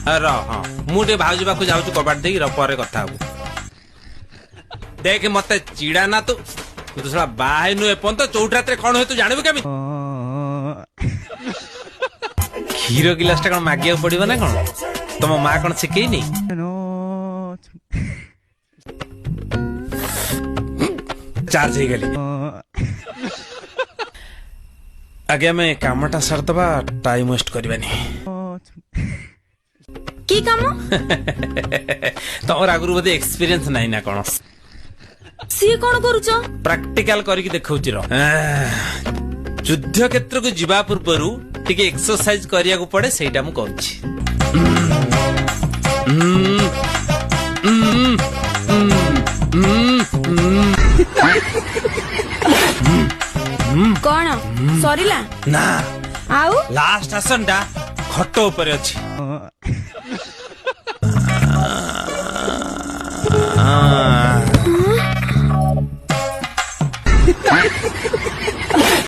र हाँ मुझे भाउजी पाखु जाऊँ कबाट दे पर कथा हबू देख मत चिड़ा ना तू तो साला बाहे नु एपन तो चौठात कौन हुए तू जानबू केमी क्षीर गिलास टा कौन मागिया पड़ो ना कौन तुम माँ कौन शिखेनी चार्ज हो गली आगे मैं कामटा सारदबा टाइम वेस्ट करबानी की काम तमर आगुरु बोधे एक्सपीरियंस नहीं ना कौन सी कौन करूछ प्रैक्टिकल करके देखौची रो युद्ध क्षेत्र को जीवा पूर्वरु टिके एक्सरसाइज करिया को पड़े सेटा मु करूची कौन सरीला ना आउ लास्ट आसन टा खट ऊपर अछि